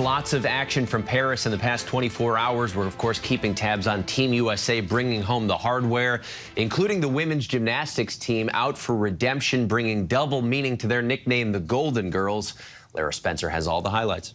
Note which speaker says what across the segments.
Speaker 1: Lots of action from Paris in the past 24 hours. We're, of course, keeping tabs on Team USA bringing home the hardware, including the women's gymnastics team out for redemption, bringing double meaning to their nickname, the Golden Girls. Lara Spencer has all the highlights.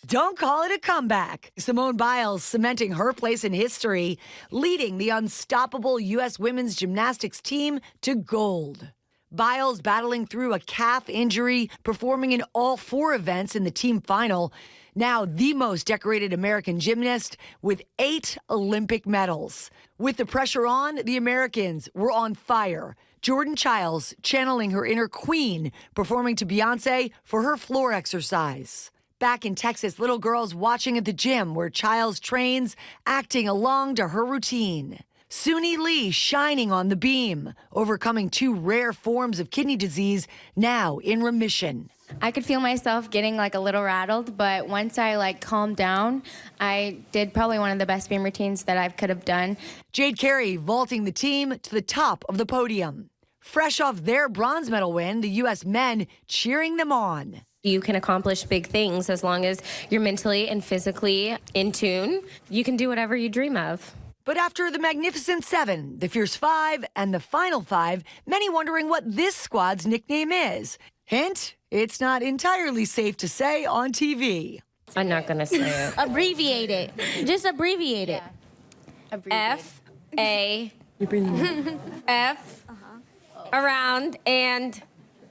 Speaker 2: Don't call it a comeback. Simone Biles cementing her place in history, leading the unstoppable U.S. women's gymnastics team to gold. Biles battling through a calf injury, performing in all 4 events in the team final. Now the most decorated American gymnast with 8 Olympic medals. With the pressure on, the Americans were on fire. Jordan Childs channeling her inner queen, performing to Beyonce for her floor exercise. Back in Texas, little girls watching at the gym where Childs trains, acting along to her routine. Suni Lee shining on the beam, overcoming 2 rare forms of kidney disease, now in remission.
Speaker 3: I could feel myself getting a little rattled, but once I calmed down, I did probably one of the best beam routines that I could have done.
Speaker 2: Jade Carey vaulting the team to the top of the podium. Fresh off their bronze medal win, the U.S. men cheering them on.
Speaker 4: You can accomplish big things as long as you're mentally and physically in tune. You can do whatever you dream of.
Speaker 2: But after the Magnificent 7, the Fierce 5, and the Final 5, many wondering what this squad's nickname is. Hint, it's not entirely safe to say on TV.
Speaker 4: I'm not going to say it.
Speaker 5: Abbreviate it. Just abbreviate it.
Speaker 4: F-A F around and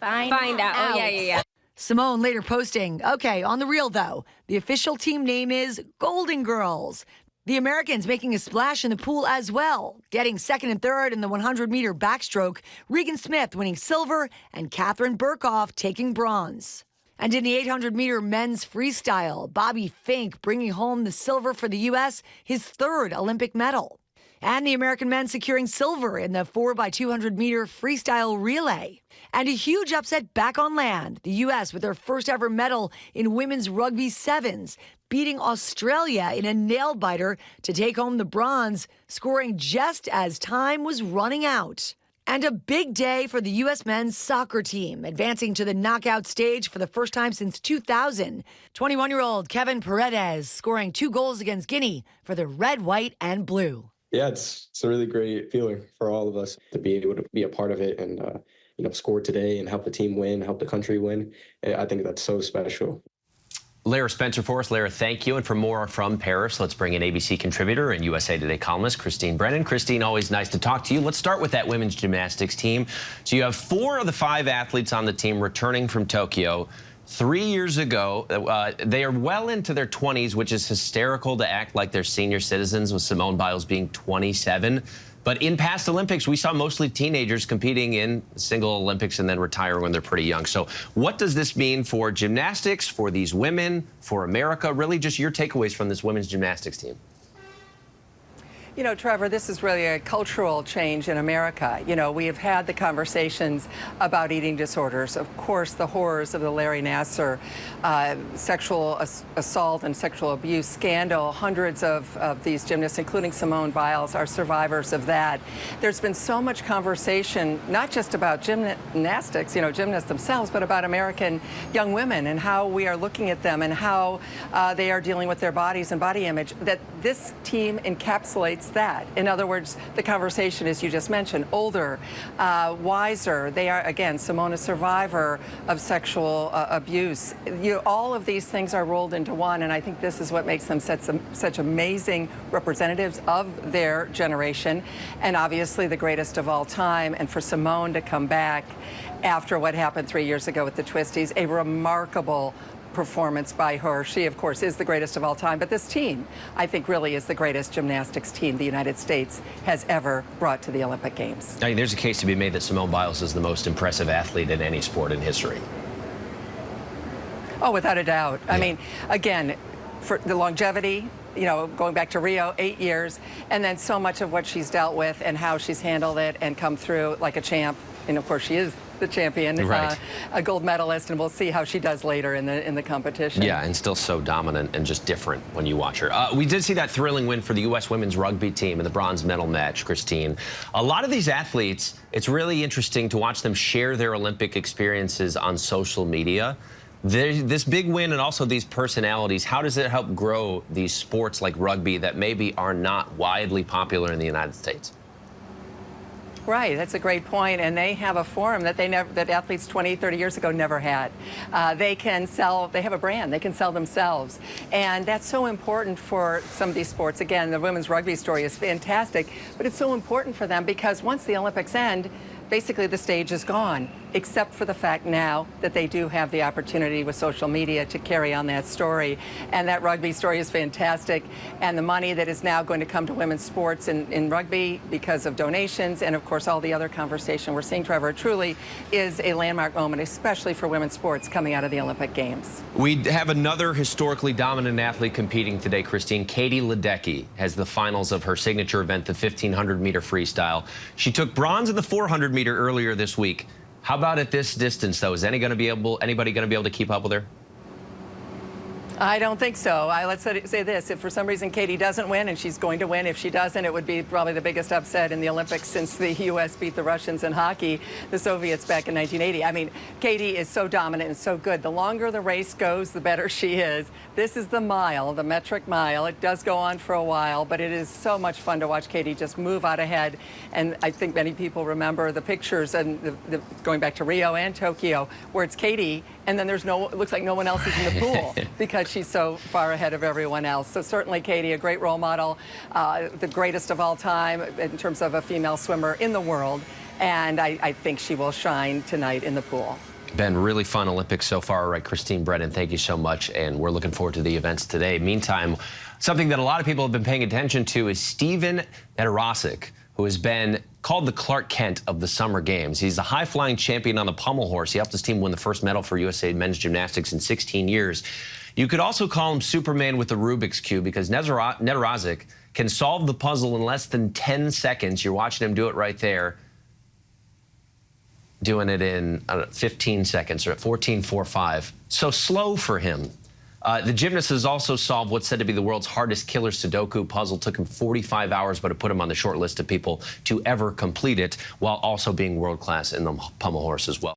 Speaker 4: find out. Oh, yeah.
Speaker 2: Simone later posting, okay, on the real though, the official team name is Golden Girls. The Americans making a splash in the pool as well, getting 2nd and 3rd in the 100-meter backstroke, Regan Smith winning silver, and Catherine Burkhoff taking bronze. And in the 800-meter men's freestyle, Bobby Fink bringing home the silver for the U.S., his 3rd Olympic medal. And the American men securing silver in the 4x200-meter freestyle relay. And a huge upset back on land, the U.S. with their first ever medal in women's rugby sevens, beating Australia in a nail-biter to take home the bronze, scoring just as time was running out. And a big day for the U.S. men's soccer team, advancing to the knockout stage for the first time since 2000. 21-year-old Kevin Paredes scoring 2 goals against Guinea for the red, white, and blue.
Speaker 6: Yeah, it's a really great feeling for all of us to be able to be a part of it and, score today and help the team win, help the country win. I think that's so special.
Speaker 1: Lara Spencer for us. Lara, thank you. And for more from Paris, let's bring in ABC contributor and USA Today columnist Christine Brennan. Christine, always nice to talk to you. Let's start with that women's gymnastics team. So you have 4 of the 5 athletes on the team returning from Tokyo. 3 years ago, they are well into their 20s, which is hysterical to act like they're senior citizens, with Simone Biles being 27. But in past Olympics, we saw mostly teenagers competing in single Olympics and then retire when they're pretty young. So what does this mean for gymnastics, for these women, for America? Really just your takeaways from this women's gymnastics team.
Speaker 7: You know, Trevor, this is really a cultural change in America. You know, we have had the conversations about eating disorders. Of course, the horrors of the Larry Nassar sexual assault and sexual abuse scandal. Hundreds of these gymnasts, including Simone Biles, are survivors of that. There's been so much conversation, not just about gymnastics, gymnasts themselves, but about American young women and how we are looking at them and how they are dealing with their bodies and body image, that this team encapsulates that. In other words, the conversation, as you just mentioned, older, wiser. They are, again, Simone, a survivor of sexual abuse. All of these things are rolled into one, and I think this is what makes them such amazing representatives of their generation, and obviously the greatest of all time. And for Simone to come back after what happened 3 years ago with the Twisties, a remarkable performance by her. She, of course, is the greatest of all time, but this team, I think, really is the greatest gymnastics team the United States has ever brought to the Olympic Games.
Speaker 1: I mean, there's a case to be made that Simone Biles is the most impressive athlete in any sport in history.
Speaker 7: Oh, without a doubt.
Speaker 1: Yeah.
Speaker 7: I mean, again, for the longevity, going back to Rio, 8 years, and then so much of what she's dealt with and how she's handled it and come through like a champ. And of course, she is the champion,
Speaker 1: right.
Speaker 7: A gold medalist, and we'll see how she does later in the competition.
Speaker 1: Yeah, and still so dominant and just different when you watch her. We did see that thrilling win for the U.S. women's rugby team in the bronze medal match, Christine. A lot of these athletes, it's really interesting to watch them share their Olympic experiences on social media. This big win and also these personalities, how does it help grow these sports like rugby that maybe are not widely popular in the United States?
Speaker 7: Right, that's a great point. And they have a forum that that athletes 20, 30 years ago never had. They can sell, they have a brand, they can sell themselves. And that's so important for some of these sports. Again, the women's rugby story is fantastic, but it's so important for them because once the Olympics end, basically the stage is gone, except for the fact now that they do have the opportunity with social media to carry on that story. And that rugby story is fantastic. And the money that is now going to come to women's sports in rugby because of donations and, of course, all the other conversation we're seeing, Trevor, truly is a landmark moment, especially for women's sports coming out of the Olympic Games.
Speaker 1: We have another historically dominant athlete competing today, Christine. Katie Ledecky has the finals of her signature event, the 1,500-meter freestyle. She took bronze in the 400-meter earlier this week. How about at this distance, though? Is anybody going to be able to keep up with her?
Speaker 7: I don't think so. Let's say this. If for some reason Katie doesn't win, and she's going to win, if she doesn't, it would be probably the biggest upset in the Olympics since the U.S. beat the Russians in hockey, the Soviets back in 1980. I mean, Katie is so dominant and so good. The longer the race goes, the better she is. This is the mile, the metric mile. It does go on for a while, but it is so much fun to watch Katie just move out ahead. And I think many people remember the pictures and going back to Rio and Tokyo, where it's Katie, and then it looks like no one else is in the pool because she's so far ahead of everyone else. So certainly Katie, a great role model, the greatest of all time in terms of a female swimmer in the world. And I think she will shine tonight in the pool.
Speaker 1: Been really fun Olympics so far. All right, Christine Brennan, thank you so much. And we're looking forward to the events today. Meantime, something that a lot of people have been paying attention to is Stephen Netarasic, who has been called the Clark Kent of the Summer Games. He's the high-flying champion on the pommel horse. He helped his team win the first medal for USA men's gymnastics in 16 years. You could also call him Superman with the Rubik's Cube because Netarasic can solve the puzzle in less than 10 seconds. You're watching him do it right there. Doing it in 15 seconds or at 14.45. So slow for him. The gymnast has also solved what's said to be the world's hardest killer Sudoku puzzle. Took him 45 hours, but it put him on the short list of people to ever complete it, while also being world-class in the pommel horse as well.